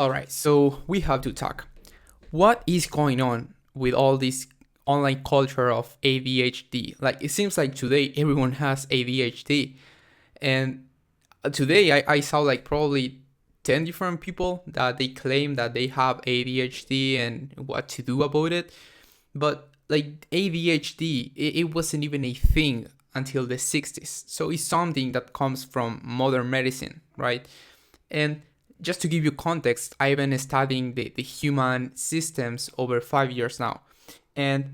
All right, so we have to talk. What is going on with all this online culture of ADHD? Like, it seems like today everyone has ADHD. And today I saw like probably 10 different people that they claim that they have ADHD and what to do about it. But like ADHD, it wasn't even a thing until the 60s. So it's something that comes from modern medicine, right? And just to give you context, I've been studying the human systems over 5 years now. And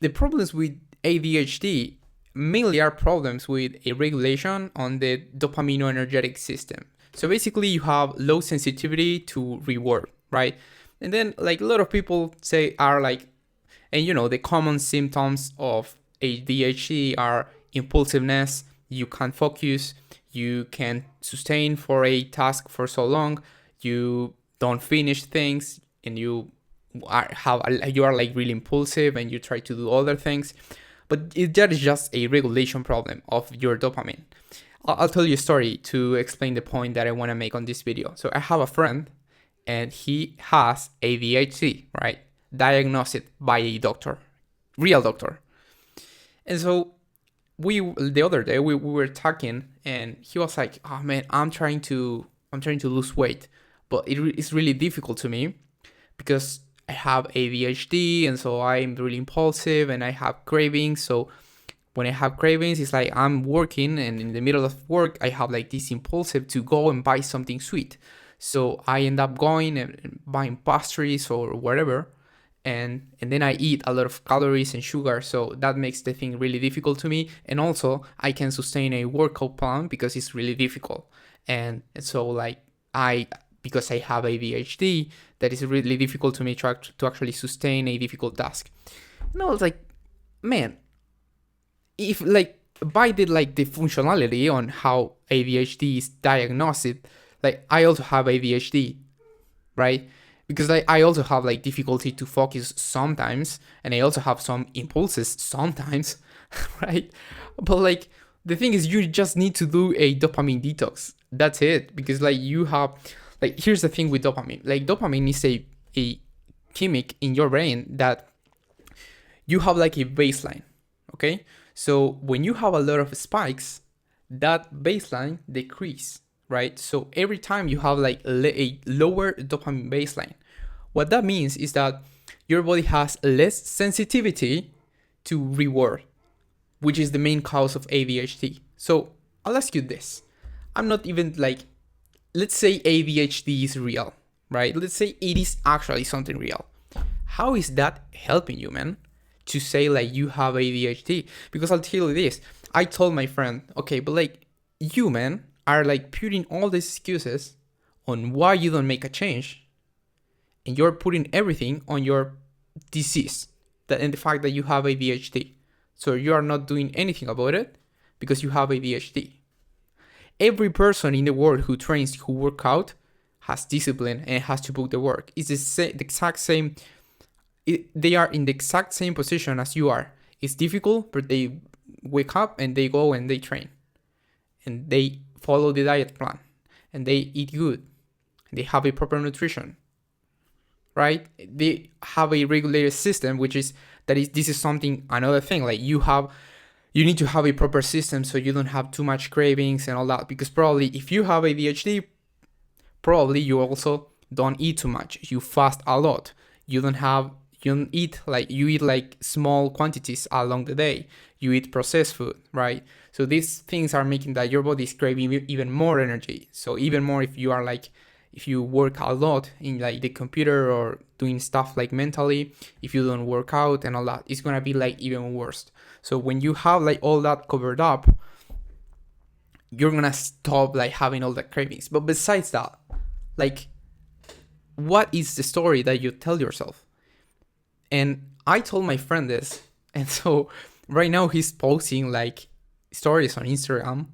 the problems with ADHD mainly are problems with a regulation on the dopaminergic system. So basically, you have low sensitivity to reward, right? And then, like a lot of people say, are like, and the common symptoms of ADHD are impulsiveness, you can't focus, you can sustain for a task for so long, you don't finish things, and you are like really impulsive and you try to do other things. But that is just a regulation problem of your dopamine. I'll tell you a story to explain the point that I want to make on this video. So I have a friend and he has ADHD, right? Diagnosed by a doctor, real doctor. And so the other day we were talking and he was like, oh man, I'm trying to lose weight, but it's really difficult to me because I have ADHD and so I'm really impulsive and I have cravings. So when I have cravings, it's like I'm working and in the middle of work, I have like this impulsive to go and buy something sweet. So I end up going and buying pastries or whatever. And then I eat a lot of calories and sugar. So that makes the thing really difficult to me. And also I can sustain a workout plan because it's really difficult. And so like because I have ADHD, that is really difficult to me to actually sustain a difficult task. And I was like, man, if like by the functionality on how ADHD is diagnosed, like I also have ADHD, right? Because I also have like difficulty to focus sometimes, and I also have some impulses sometimes, right? But like the thing is, you just need to do a dopamine detox. That's it. Because like you have, like here's the thing with dopamine. Like dopamine is a chemic in your brain that you have like a baseline, okay? So when you have a lot of spikes, that baseline decrease, right? So every time you have like a lower dopamine baseline, what that means is that your body has less sensitivity to reward, which is the main cause of ADHD. So I'll ask you this. I'm not even like, let's say ADHD is real, right? Let's say it is actually something real. How is that helping you, man? To say like you have ADHD? Because I'll tell you this. I told my friend, okay, but like you, man, are like putting all these excuses on why you don't make a change, and you're putting everything on your disease and the fact that you have ADHD. So you are not doing anything about it because you have ADHD. Every person in the world who trains, who work out, has discipline and has to put the work. It's the exact same. They are in the exact same position as you are. It's difficult, but they wake up and they go and they train. And they follow the diet plan. And they eat good. They have a proper nutrition. Right? They have a regulated system, this is something, another thing. Like you need to have a proper system so you don't have too much cravings and all that. Because probably if you have ADHD, probably you also don't eat too much. You fast a lot. You eat like small quantities along the day. You eat processed food, right? So these things are making that your body is craving even more energy. So even more if you work a lot in like the computer or doing stuff like mentally, if you don't work out and all that, it's gonna be like even worse. So when you have like all that covered up, you're gonna stop like having all the cravings. But besides that, like what is the story that you tell yourself? And I told my friend this, and so right now he's posting like stories on Instagram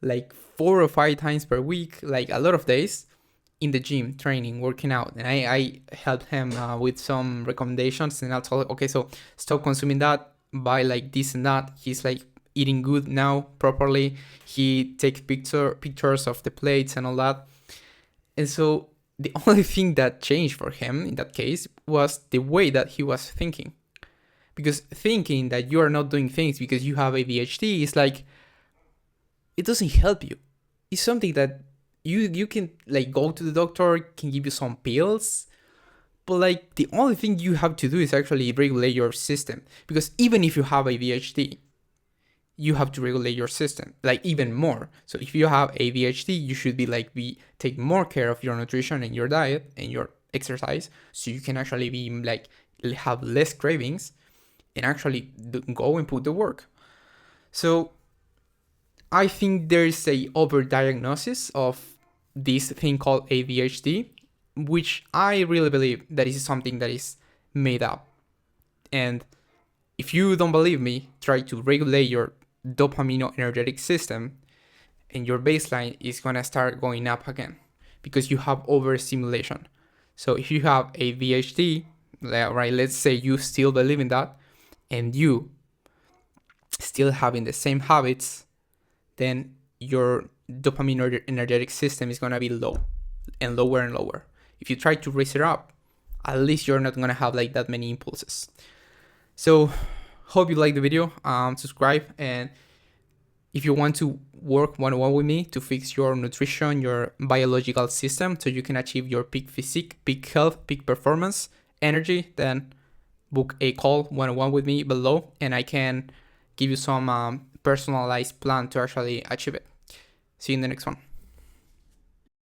like 4 or 5 times per week, like a lot of days in the gym, training, working out. And I helped him with some recommendations, and I told him, okay, so stop consuming that, buy like this and that. He's like eating good now properly. He takes pictures of the plates and all that. And so The only thing that changed for him in that case was the way that he was thinking. Because thinking that you are not doing things because you have ADHD is like, it doesn't help you. It's something that you can like go to the doctor, can give you some pills, but like the only thing you have to do is actually regulate your system. Because even if you have ADHD, you have to regulate your system like even more. So if you have ADHD, you should be take more care of your nutrition and your diet and your exercise, so you can actually be like have less cravings and actually go and put the work. So I think there is a overdiagnosis of this thing called ADHD, which I really believe that is something that is made up. And if you don't believe me, try to regulate your dopamine energetic system, and your baseline is gonna start going up again because you have overstimulation. So if you have ADHD, right, let's say you still believe in that, and you still having the same habits, then your dopamine energetic system is gonna be low and lower and lower. If you try to raise it up, at least you're not gonna have like that many impulses. So hope you like the video. Subscribe, and if you want to work one-on-one with me to fix your nutrition, your biological system, so you can achieve your peak physique, peak health, peak performance, energy, then book a call one-on-one with me below, and I can give you some personalized plan to actually achieve it. See you in the next one.